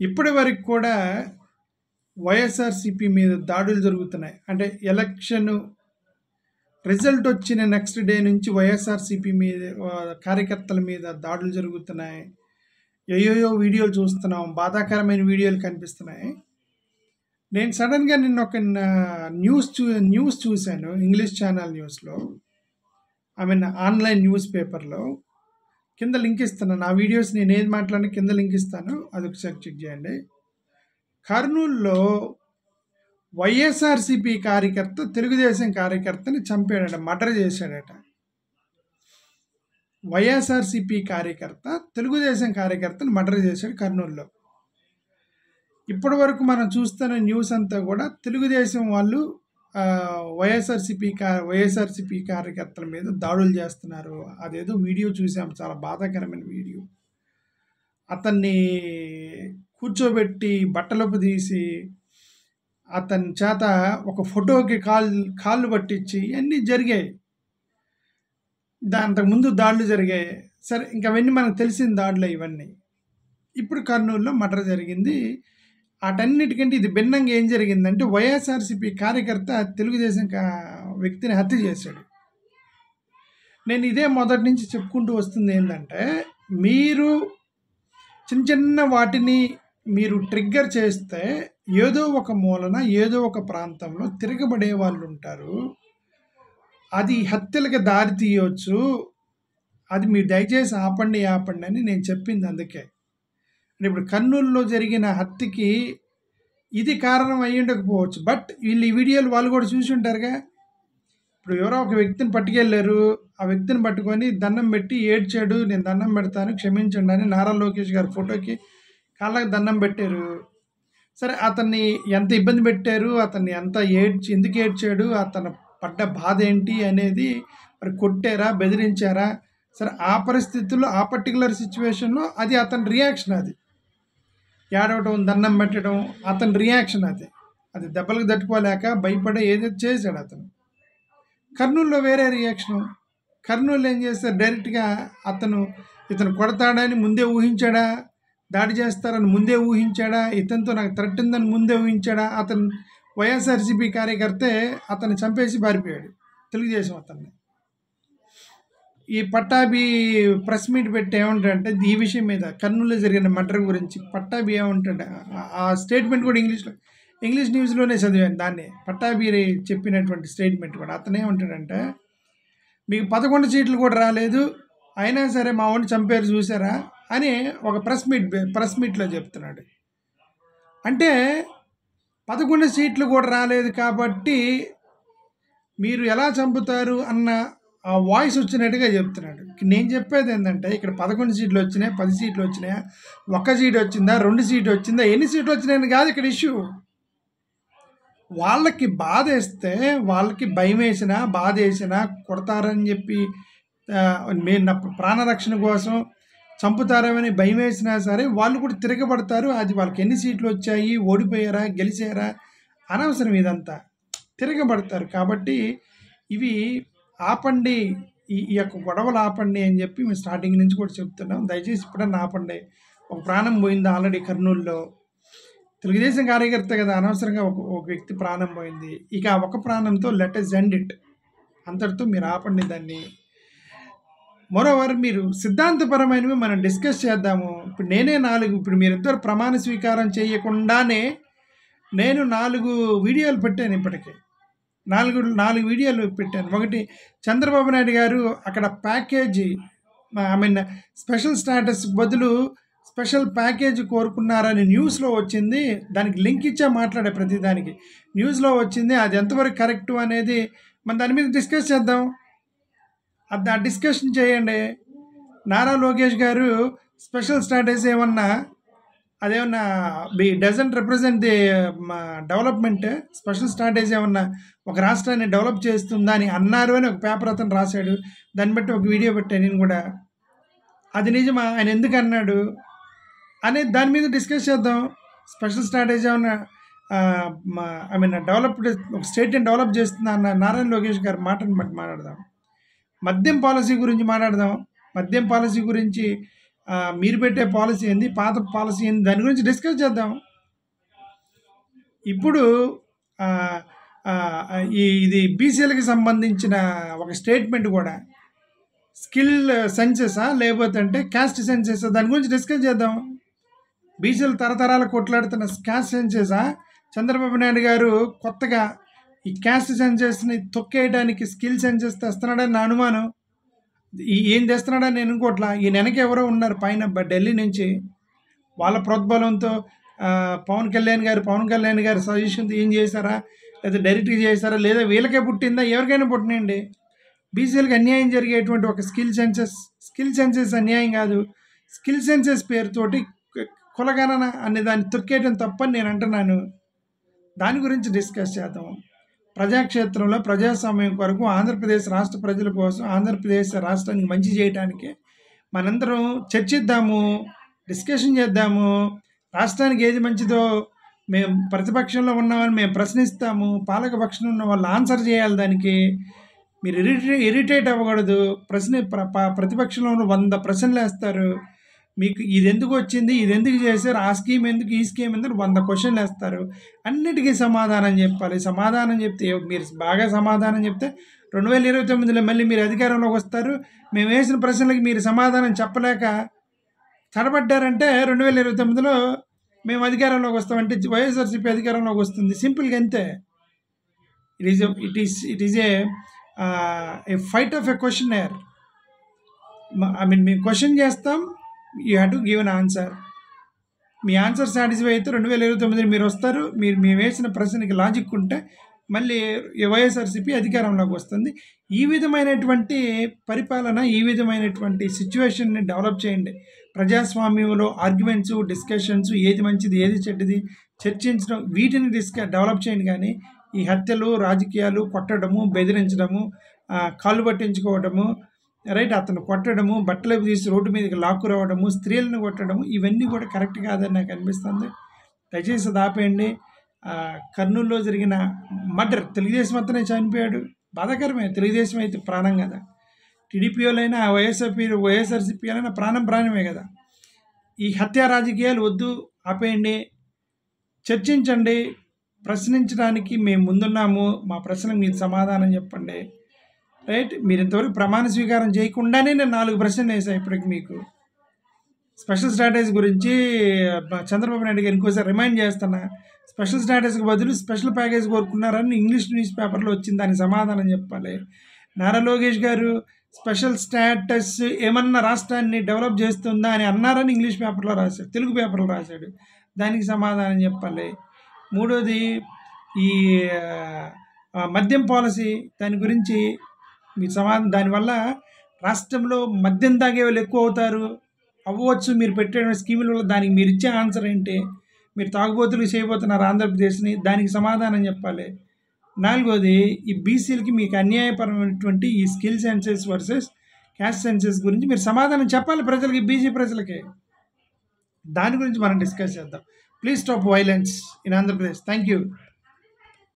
ఇప్పటి వరకు కూడా వైఎస్ఆర్సీపీ మీద దాడులు జరుగుతున్నాయి. అంటే ఎలక్షన్ రిజల్ట్ వచ్చిన నెక్స్ట్ డే నుంచి వైఎస్ఆర్సీపీ మీద కార్యకర్తల మీద దాడులు జరుగుతున్నాయి. ఏయోయో వీడియోలు చూస్తున్నాం, బాధాకరమైన వీడియోలు కనిపిస్తున్నాయి. నేను సడన్గా నిన్న ఒక న్యూస్ చూశాను, ఇంగ్లీష్ ఛానల్ న్యూస్లో, ఆన్లైన్ న్యూస్ పేపర్లో. కింద లింక్ ఇస్తున్నాను, ఆ వీడియోస్ నేను ఏది మాట్లాడినా కింద లింక్ ఇస్తాను, అది ఒకసారి చెక్ చేయండి. కర్నూలులో వైఎస్ఆర్సీపీ కార్యకర్త తెలుగుదేశం కార్యకర్తని చంపాడట, మర్డర్ చేశాడట. వైఎస్ఆర్సీపీ కార్యకర్త తెలుగుదేశం కార్యకర్తని మర్డర్ చేశాడు కర్నూలులో. ఇప్పటి వరకు మనం చూస్తున్న న్యూస్ అంతా కూడా తెలుగుదేశం వాళ్ళు వైఎస్ఆర్సీపీ కార్యకర్తల మీద దాడులు చేస్తున్నారు. అదేదో వీడియో చూసాం, చాలా బాధాకరమైన వీడియో. అతన్ని కూర్చోబెట్టి బట్టలపు తీసి అతని చేత ఒక ఫోటోకి కాళ్ళు పట్టించి ఇవన్నీ జరిగాయి. అంతకుముందు దాడులు జరిగాయి. సరే, ఇంకా అవన్నీ మనకు తెలిసిన దాడులు ఇవన్నీ. ఇప్పుడు కర్నూలులో మర్డర్ జరిగింది. వాటన్నిటికంటే ఇది భిన్నంగా ఏం జరిగిందంటే, వైఎస్ఆర్సీపీ కార్యకర్త తెలుగుదేశం వ్యక్తిని హత్య చేశాడు. నేను ఇదే మొదటి నుంచి చెప్పుకుంటూ వస్తుంది ఏంటంటే, మీరు చిన్న చిన్న వాటిని మీరు ట్రిగ్గర్ చేస్తే ఏదో ఒక మూలన ఏదో ఒక ప్రాంతంలో తిరగబడే వాళ్ళు ఉంటారు. అది హత్యలకు దారి తీయవచ్చు. అది మీరు దయచేసి ఆపండి అని నేను చెప్పింది అందుకే. ఇప్పుడు కర్నూలులో జరిగిన హత్యకి ఇది కారణం అయ్యి ఉండకపోవచ్చు, బట్ వీళ్ళు ఈ వీడియోలు వాళ్ళు కూడా చూసి ఉంటారుగా. ఇప్పుడు ఎవరో ఒక వ్యక్తిని పట్టుకెళ్ళారు, ఆ వ్యక్తిని పట్టుకొని దండం పెట్టి ఏడ్చాడు, నేను దండం పెడతాను క్షమించండి అని నారా లోకేష్ గారి ఫోటోకి కాళ్ళకి దండం పెట్టారు. సరే, అతన్ని ఎంత ఇబ్బంది పెట్టారు, అతన్ని ఎందుకు ఏడ్చాడు, అతను పడ్డ బాధ ఏంటి అనేది, మరి కొట్టారా, బెదిరించారా? సరే, ఆ పరిస్థితుల్లో ఆ పర్టికులర్ సిచ్యువేషన్లో అది అతని రియాక్షన్. అది ఏడవటం, దండం పెట్టడం అతని రియాక్షన్. అది దెబ్బలకు తట్టుకోలేక భయపడే ఏదో చేశాడు అతను. కర్నూలులో వేరే రియాక్షను. కర్నూలు ఏం చేస్తారు, డైరెక్ట్గా ఇతను కొడతాడని ముందే ఊహించాడా, దాడి చేస్తారని ముందే ఊహించాడా, ఇతనితో నాకు థ్రెట్ ఉందని ముందే ఊహించాడా? అతను వైఎస్ఆర్సీపీ కార్యకర్తే అతన్ని చంపేసి పారిపోయాడు తెలుగుదేశం అతన్ని. ఈ పట్టాభి ప్రెస్ మీట్ పెట్టి ఏమంటాడంటే, ఈ విషయం మీద కర్నూలులో జరిగిన మర్డర్ గురించి పట్టాభి ఏమంటాడు, ఆ స్టేట్మెంట్ కూడా ఇంగ్లీష్ న్యూస్లోనే చదివాను దాన్ని, పట్టాభి చెప్పినటువంటి స్టేట్మెంట్ కూడా. అతను ఏమంటాడంటే, మీకు 11 సీట్లు కూడా రాలేదు, అయినా సరే మా వాడిని చంపారు చూసారా అని ఒక ప్రెస్ మీట్లో చెప్తున్నాడు. అంటే 11 సీట్లు కూడా రాలేదు కాబట్టి మీరు ఎలా చంపుతారు అన్న ఆ వాయిస్ వచ్చినట్టుగా చెప్తున్నాడు. నేను చెప్పేది ఏంటంటే, ఇక్కడ 11 సీట్లు వచ్చినాయి, 10 సీట్లు వచ్చినాయా, 1 సీటు వచ్చిందా, 2 సీట్లు వచ్చిందా, ఎన్ని సీట్లు వచ్చినాయని కాదు ఇక్కడ ఇష్యూ. వాళ్ళకి బాధ వేస్తే, వాళ్ళకి భయం వేసినా బాధ వేసినా కొడతారని చెప్పి మీరు నా ప్రాణరక్షణ కోసం చంపుతారని భయం వేసినా సరే వాళ్ళు కూడా తిరగబడతారు. అది వాళ్ళకి ఎన్ని సీట్లు వచ్చాయి, ఓడిపోయారా, గెలిచారా, అనవసరం ఇదంతా, తిరగబడతారు. కాబట్టి ఇవి ఆపండి, ఈ యొక్క గొడవలు ఆపండి అని చెప్పి మేము స్టార్టింగ్ నుంచి కూడా చెప్తున్నాం. దయచేసి ఇప్పుడన్నా ఆపండి. ఒక ప్రాణం పోయింది ఆల్రెడీ కర్నూలులో, తెలుగుదేశం కార్యకర్త కదా, అనవసరంగా ఒక వ్యక్తి ప్రాణం పోయింది. ఇక ఆ ఒక ప్రాణంతో లెట్ us end it, అంతటితో మీరు ఆపండి దాన్ని. మరోవర్ మీరు సిద్ధాంతపరమైనవి మనం డిస్కస్ చేద్దాము. ఇప్పుడు మీరిద్దరు ప్రమాణ స్వీకారం చేయకుండానే నేను 4 వీడియోలు పెట్టాను, ఇప్పటికే 4 వీడియోలు పెట్టాను. ఒకటి, చంద్రబాబు నాయుడు గారు అక్కడ ప్యాకేజీ స్పెషల్ స్టాటస్ బదులు స్పెషల్ ప్యాకేజీ కోరుకున్నారని న్యూస్లో వచ్చింది. దానికి లింక్ ఇచ్చా మాట్లాడే ప్రతిదానికి న్యూస్లో వచ్చింది. అది ఎంతవరకు కరెక్టు అనేది మనం దాని మీద డిస్కస్ చేద్దాం. ఆ డిస్కషన్ చేయండి. నారా లోకేష్ గారు స్పెషల్ స్టాటస్ అదేమన్నా doesn't represent the development, special status ఏమన్నా ఒక రాష్ట్రాన్ని డెవలప్ చేస్తుందా అని అన్నారు అని ఒక పేపర్ అతను రాశాడు. దాన్ని బట్టి ఒక వీడియో పెట్టాను నేను కూడా. అది నిజమా, ఆయన ఎందుకు అన్నాడు అనేది దాని మీద డిస్కస్ చేద్దాం. స్పెషల్ స్టాటస్ ఏమన్నా డెవలప్డ్ ఒక స్టేట్ని డెవలప్ చేస్తుందా అన్న నారాయణ లోకేష్ గారి మాటను బట్టి మాట్లాడదాం. మద్యం పాలసీ గురించి మాట్లాడదాం. మద్యం పాలసీ గురించి మీరు పెట్టే పాలసీ ఏంది, పాత పాలసీ ఏంది, దాని గురించి డిస్కస్ చేద్దాం. ఇప్పుడు ఆహ్, ఇది బీసీలకి సంబంధించిన ఒక స్టేట్మెంట్ కూడా స్కిల్ సెన్సెసా లేకపోతే అంటే క్యాస్ట్ సెన్సెసా, దాని గురించి డిస్కస్ చేద్దాం. బీసీలు తరతరాలు కొట్లాడుతున్న క్యాస్ట్ సెన్సెసా, చంద్రబాబు నాయుడు గారు కొత్తగా ఈ క్యాస్ట్ సెన్సెస్ని తొక్కేయడానికి స్కిల్ సెన్సెస్ తెస్తున్నాడని నా అనుమానం. ఏం తెస్తున్నాడని నేను అనుకోవట్లా. ఈ వెనక ఎవరో ఉన్నారు పైన ఢిల్లీ నుంచి, వాళ్ళ ప్రోద్బలంతో పవన్ కళ్యాణ్ గారు సజెషన్ ఏం చేశారా, లేదా డైరెక్ట్గా చేశారా, లేదా వీళ్ళకే పుట్టిందా, ఎవరికైనా పుట్టినండి. బీసీలకు అన్యాయం జరిగేటువంటి ఒక స్కిల్ సెన్సెస్ అన్యాయం కాదు. స్కిల్ సెన్సెస్ పేరుతోటి కులగణన అనే దాన్ని తొక్కేయడం తప్పని నేను అంటున్నాను. దాని గురించి డిస్కస్ చేద్దాం. ప్రజాక్షేత్రంలో ప్రజాస్వామ్యం కొరకు ఆంధ్రప్రదేశ్ రాష్ట్ర ప్రజల కోసం, ఆంధ్రప్రదేశ్ రాష్ట్రానికి మంచి చేయడానికి మనందరం చర్చిద్దాము, డిస్కషన్ చేద్దాము. రాష్ట్రానికి ఏది మంచిదో మేము ప్రతిపక్షంలో ఉన్నామని మేము ప్రశ్నిస్తాము, పాలకపక్షంలో ఉన్న వాళ్ళు ఆన్సర్ చేయాలి. దానికి మీరు ఇరిటేట్ అవ్వకూడదు. ప్రతిపక్షంలో ఉన్న 100 ప్రశ్నలు వేస్తారు. మీకు ఇది ఎందుకు వచ్చింది, ఇది ఎందుకు చేశారు, ఆ స్కీమ్ ఎందుకు, ఈ స్కీమ్ ఎందుకు 100 క్వశ్చన్లు వేస్తారు. అన్నిటికీ సమాధానం చెప్పాలి. సమాధానం చెప్తే మీరు బాగా సమాధానం చెప్తే 2029లో మళ్ళీ మీరు అధికారంలోకి వస్తారు. మేము వేసిన ప్రశ్నలకి మీరు సమాధానం చెప్పలేక తడబడ్డారంటే 2029లో మేము అధికారంలోకి వస్తామంటే వైఎస్ఆర్సీపీ అధికారంలోకి వస్తుంది. సింపుల్గా అంతే. It is a fight of a questionnaire. మేము క్వశ్చన్ చేస్తాం, you have to give an answer. Me answer satisfy అయితే 2029 మీరు వస్తారు. మేము వేసిన ప్రశ్నకి లాజిక్ ఉంటే మళ్ళీ వైఎస్ఆర్సీపీ అధికారంలోకి వస్తుంది. ఈ విధమైనటువంటి పరిపాలన, ఈ విధమైనటువంటి సిచ్యువేషన్ని డెవలప్ చేయండి. ప్రజాస్వామ్యంలో ఆర్గ్యుమెంట్స్, డిస్కషన్స్, ఏది మంచిది ఏది చెడ్డది చర్చించడం, వీటిని డెవలప్ చేయండి. కానీ ఈ హత్యలు, రాజకీయాలు, కొట్టడము, బెదిరించడము, కాళ్ళు పట్టించుకోవడము, రైట్, అతను కొట్టడము, బట్టలు తీసి రోడ్డు మీదకి లాక్కు రావడము, స్త్రీలను కొట్టడము, ఇవన్నీ కూడా కరెక్ట్ కాదని నాకు అనిపిస్తుంది. దయచేసి అది ఆపేయండి. కర్నూలులో జరిగిన మర్డర్, తెలుగుదేశం అతనే చనిపోయాడు, బాధాకరమే. తెలుగుదేశం అయితే ప్రాణం కదా, టీడీపీ వాళ్ళైనా వైఎస్ఆర్సీపీ వాళ్ళైనా ప్రాణమే కదా. ఈ హత్యా రాజకీయాలు వద్దు, ఆపేయండి. చర్చించండి, ప్రశ్నించడానికి మేము ముందున్నాము. మా ప్రశ్నలకు మీరు సమాధానం చెప్పండి. రైట్, మీరు ఇంతవరకు ప్రమాణ స్వీకారం చేయకుండానే నేను 4 ప్రశ్నలు వేసాను ఇప్పటికి మీకు. స్పెషల్ స్టాటస్ గురించి చంద్రబాబు నాయుడు గారు ఇంకోసారి రిమైండ్ చేస్తున్నా. స్పెషల్ స్టాటస్కి బదులు స్పెషల్ ప్యాకేజ్ కోరుకున్నారని ఇంగ్లీష్ న్యూస్ పేపర్లో వచ్చింది, దానికి సమాధానం చెప్పాలి. నారా లోకేష్ గారు స్పెషల్ స్టాటస్ ఏమన్నా రాష్ట్రాన్ని డెవలప్ చేస్తుందా అని అన్నారని ఇంగ్లీష్ పేపర్లో రాశాడు, తెలుగు పేపర్లో రాశాడు, దానికి సమాధానం చెప్పాలి. మూడోది, ఈ మద్యం పాలసీ, దాని గురించి మీరు దానివల్ల రాష్ట్రంలో మద్యం తాగే వాళ్ళు ఎక్కువ అవ్వచ్చు. మీరు పెట్టే స్కీముల వల్ల దానికి మీరు ఇచ్చే ఆన్సర్ ఏంటి? మీరు తాగుబోతులు చేయబోతున్నారు ఆంధ్రప్రదేశ్ని, దానికి సమాధానం చెప్పాలి. నాలుగోది, ఈ బీసీలకి మీకు అన్యాయపరమైనటువంటి ఈ skill senses versus caste senses గురించి మీరు సమాధానం చెప్పాలి ప్రజలకి, బీసీ ప్రజలకి. దాని గురించి మనం డిస్కస్ చేద్దాం. Please stop violence in Andhra Pradesh. Thank you.